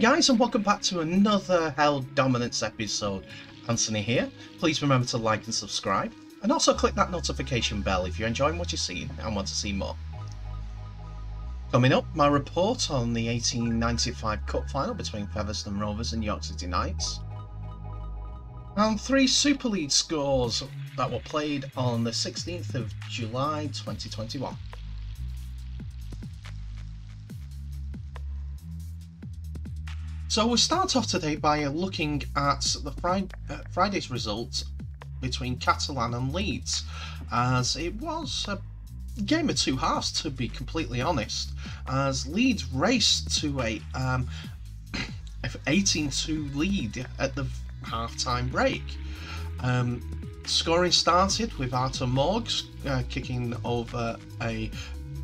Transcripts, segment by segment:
Guys, and welcome back to another Hell Dominance episode. Anthony here. Please remember to like and subscribe, and also click that notification bell if you're enjoying what you're seeing and want to see more. Coming up, my report on the 1895 Cup final between Featherstone Rovers and York City Knights, and 3 Super League scores that were played on the 16th of July 2021. So we'll start off today by looking at the Friday's result between Catalans and Leeds, as it was a game of two halves, to be completely honest, as Leeds raced to a 18-2 lead at the half-time break. Scoring started with Arthur Morgs kicking over a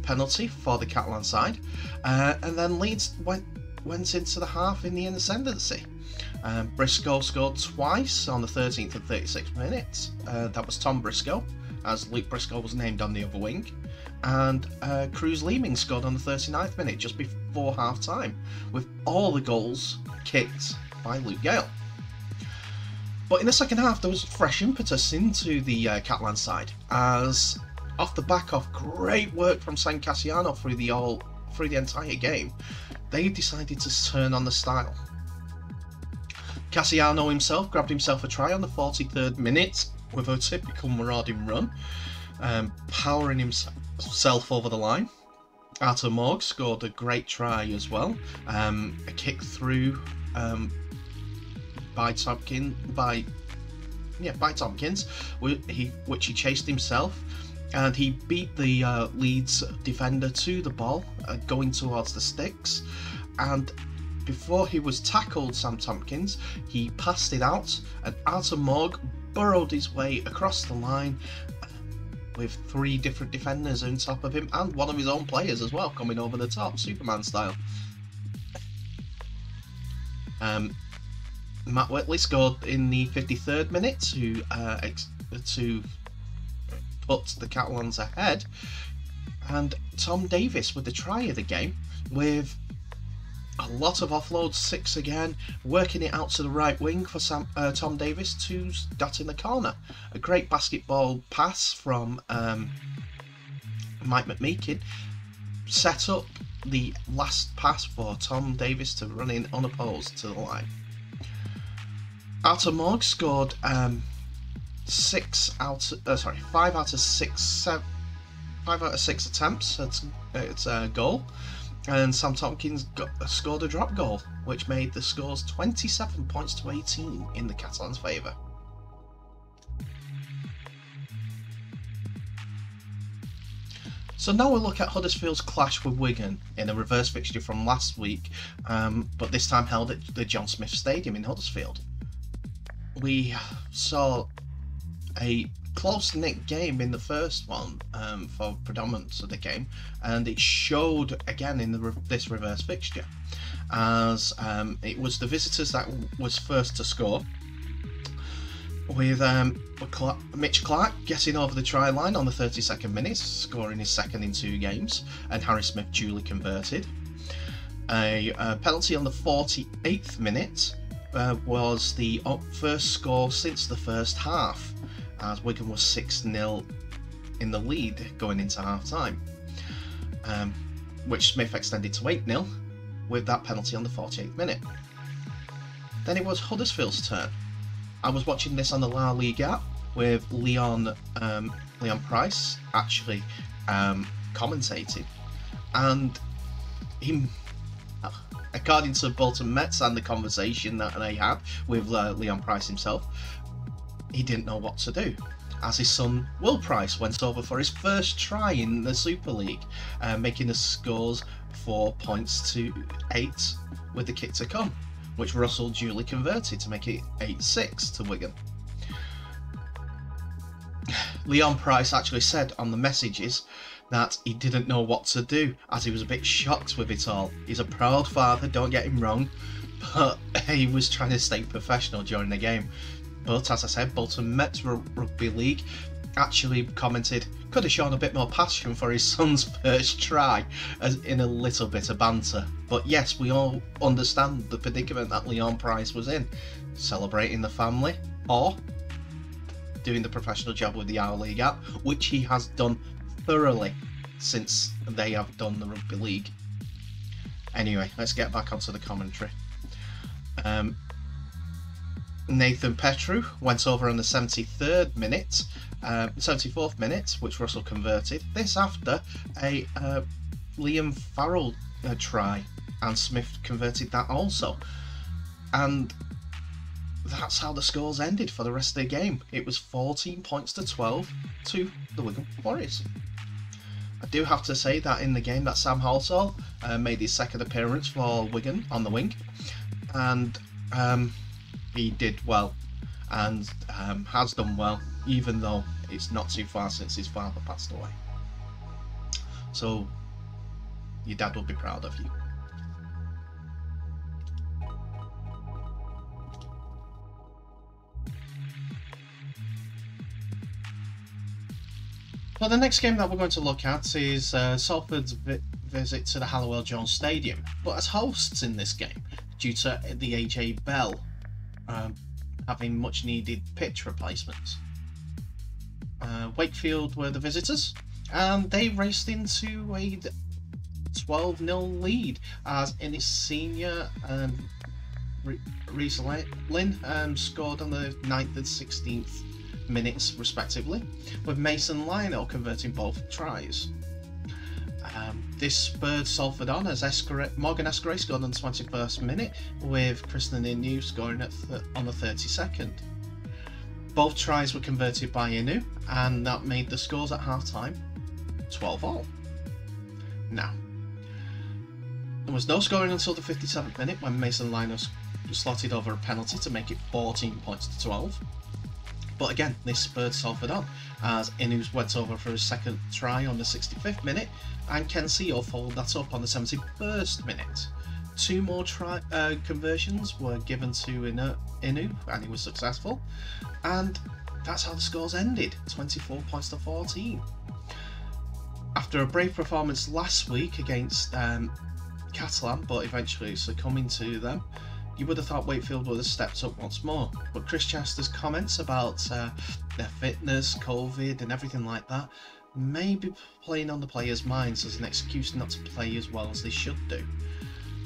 penalty for the Catalan side, and then Leeds went into the half in the ascendancy. Briscoe scored twice on the 13th and 36th minutes. That was Tom Briscoe, as Luke Briscoe was named on the other wing. And Cruz Leeming scored on the 39th minute, just before half time, with all the goals kicked by Luke Gale. But in the second half, there was fresh impetus into the Catalan side, as off the back of great work from San Cassiano through the entire game, they decided to turn on the style. Cassiano himself grabbed himself a try on the 43rd minute with a typical marauding run, powering himself over the line. Arthur Morg scored a great try as well, a kick through by Tompkins, which he chased himself, and he beat the Leeds defender to the ball, going towards the sticks, and before he was tackled, Sam Tompkins, he passed it out, and Arthur Morg burrowed his way across the line with 3 different defenders on top of him, and one of his own players as well, coming over the top, Superman style. Matt Whitley scored in the 53rd minute to put the Catalans ahead, and Tom Davis with the try of the game, with a lot of offloads, 6 again, working it out to the right wing for Tom Davis to dot in the corner. A great basketball pass from Mike McMeekin set up the last pass for Tom Davis to run in unopposed to the line. Arthur Morg scored 5 out of 6 attempts at a goal, and Sam Tompkins scored a drop goal, which made the scores 27 points to 18 in the Catalans' favour. So now we'll look at Huddersfield's clash with Wigan in a reverse fixture from last week, but this time held at the John Smith Stadium in Huddersfield. We saw a close-knit game in the first one for predominance of the game, and it showed again in this reverse fixture, as it was the visitors that was first to score, with Mitch Clark getting over the try line on the 32nd minute, scoring his second in 2 games, and Harry Smith duly converted. A penalty on the 48th minute was the first score since the first half, as Wigan was 6-0 in the lead going into half-time, which Smith extended to 8-0 with that penalty on the 48th minute. Then it was Huddersfield's turn. I was watching this on the La Liga app with Leon Price actually commentating, and he, according to Bolton Mets and the conversation that they had with Leon Price himself, he didn't know what to do, as his son Will Price went over for his first try in the Super League, making the scores 4 points to 8 with the kick to come, which Russell duly converted to make it 8-6 to Wigan. Leon Price actually said on the messages that he didn't know what to do, as he was a bit shocked with it all. He's a proud father, don't get him wrong, but he was trying to stay professional during the game. But as I said, Bolton Mets Rugby League actually commented, could have shown a bit more passion for his son's first try, as in a little bit of banter. But yes, we all understand the predicament that Leon Price was in, celebrating the family or doing the professional job with the Our League app, which he has done thoroughly since they have done the rugby league. Anyway, let's get back onto the commentary. Nathan Petru went over on the 74th minute, which Russell converted. This after a Liam Farrell try, and Smith converted that also. And that's how the scores ended for the rest of the game. It was 14 points to 12 to the Wigan Warriors. I do have to say that in the game that Sam Halsall made his second appearance for Wigan on the wing, and he did well and has done well, even though it's not too far since his father passed away. So your dad will be proud of you. Well, the next game that we're going to look at is Salford's visit to the Halliwell-Jones Stadium, but as hosts in this game, due to the AJ Bell having much needed pitch replacements. Wakefield were the visitors, and they raced into a 12-0 lead as Innis Senior and Reece Lynn scored on the 9th and 16th minutes respectively, with Mason Lionel converting both tries. This spurred Salford on as Morgan Escaray scored on the 21st minute, with Kristen Inu scoring on the 32nd. Both tries were converted by Inu, and that made the scores at half-time 12-all. Now, there was no scoring until the 57th minute when Mason Lionel slotted over a penalty to make it 14 points to 12. But again, this spurred Salford on, as Inu went over for his second try on the 65th minute, and Ken Seo followed that up on the 71st minute. Two more conversions were given to Inu, and he was successful, and that's how the scores ended, 24 points to 14. After a brave performance last week against Catalans, but eventually succumbing to them, you would have thought Wakefield would have stepped up once more, but Chris Chester's comments about their fitness, COVID and everything like that may be playing on the players' minds as an excuse not to play as well as they should do.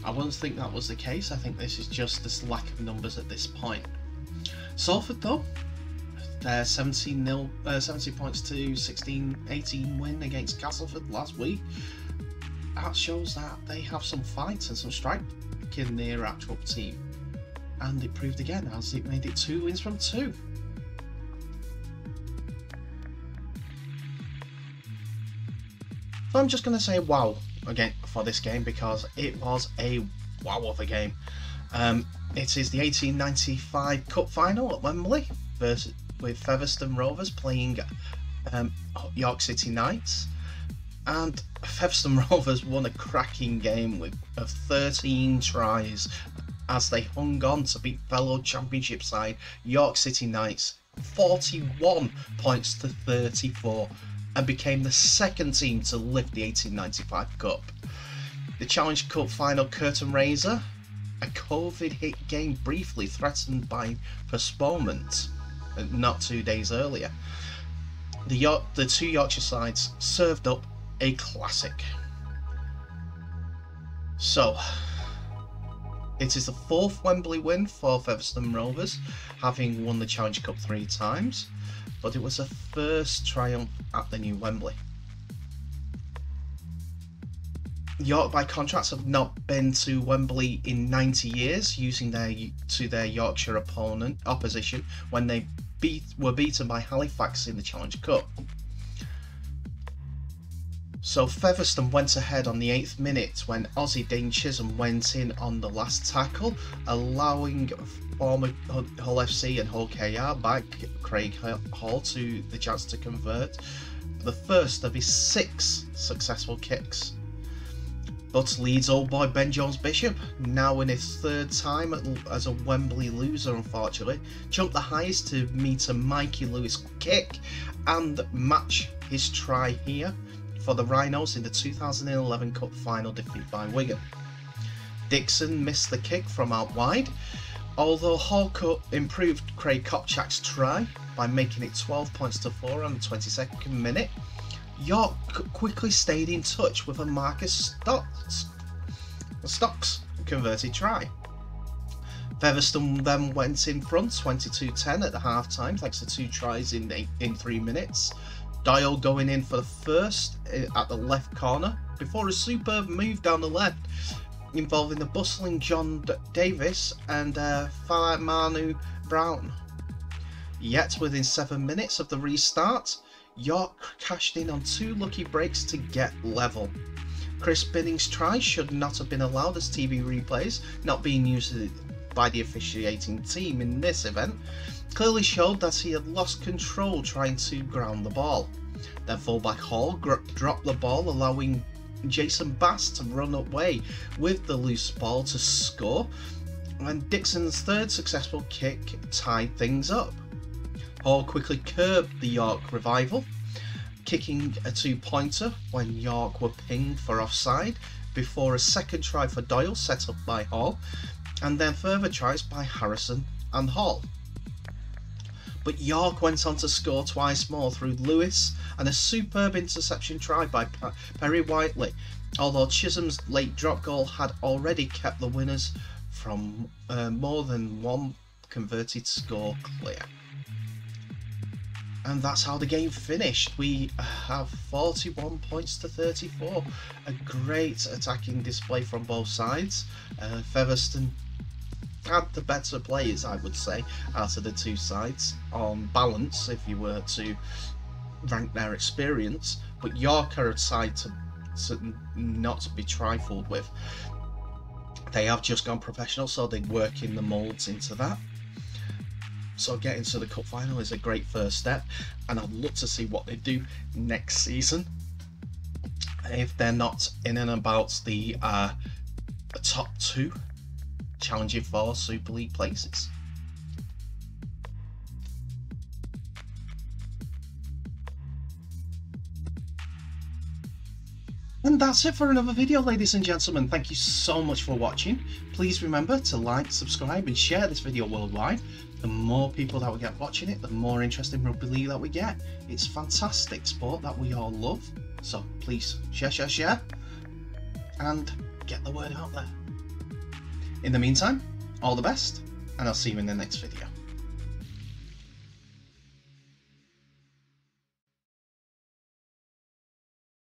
I wouldn't think that was the case. I think this is just this lack of numbers at this point. Salford though, their 70 points to 16-18 win against Castleford last week, that shows that they have some fight and some strike in their actual team, and it proved again as it made it 2 wins from 2. So I'm just going to say wow again for this game, because it was a wow of a game. It is the 1895 Cup final at Wembley with Featherstone Rovers playing York City Knights. And Featherstone Rovers won a cracking game of 13 tries as they hung on to beat fellow championship side York City Knights 41 points to 34 and became the second team to lift the 1895 Cup. The Challenge Cup final curtain raiser, a COVID hit game briefly threatened by postponement not 2 days earlier. The two Yorkshire sides served up a classic. So, it is the 4th Wembley win for Featherstone Rovers, having won the Challenge Cup 3 times, but it was a first triumph at the new Wembley. York, by contrast, have not been to Wembley in 90 years, using their Yorkshire opposition when they were beaten by Halifax in the Challenge Cup. So Featherstone went ahead on the 8th minute when Aussie Dane Chisholm went in on the last tackle, allowing former Hull FC and Hull KR back Craig Hall to the chance to convert the first of his 6 successful kicks. But Leeds old boy Ben Jones-Bishop, now in his third time as a Wembley loser unfortunately, jumped the highest to meet a Mikey Lewis kick and match his try here for the Rhinos in the 2011 Cup final defeat by Wigan. Dixon missed the kick from out wide, although Hall improved Craig Kopchak's try by making it 12 points to 4 on the 22nd minute. York quickly stayed in touch with a Marcus Stocks converted try. Featherstone then went in front 22-10 at the half-time thanks to 2 tries in 3 minutes. Doyle going in for the first at the left corner before a superb move down the left involving the bustling John Davis and Manu Brown. Yet within 7 minutes of the restart, York cashed in on 2 lucky breaks to get level. Chris Binning's try should not have been allowed as TV replays, not being used by the officiating team in this event, clearly showed that he had lost control trying to ground the ball. Then fullback Hall dropped the ball, allowing Jason Bass to run away with the loose ball to score, and Dixon's third successful kick tied things up. Hall quickly curbed the York revival, kicking a 2-pointer when York were pinged for offside before a second try for Doyle set up by Hall, and then further tries by Harrison and Hall. But York went on to score twice more through Lewis and a superb interception try by Perry Whiteley, although Chisholm's late drop goal had already kept the winners from more than one converted score clear. And that's how the game finished. We have 41 points to 34. A great attacking display from both sides. Featherstone had the better players, I would say, out of the 2 sides on balance if you were to rank their experience, but York are a side to not be trifled with. They have just gone professional, so they work in the moulds into that. So getting to the cup final is a great first step, and I'd love to see what they do next season if they're not in and about the top 2 challenging for Super League places. And that's it for another video, ladies and gentlemen. Thank you so much for watching. Please remember to like, subscribe and share this video worldwide. The more people that we get watching it, the more interesting rugby league that we get. It's fantastic sport that we all love. So please share and get the word out there. In the meantime, all the best, and I'll see you in the next video.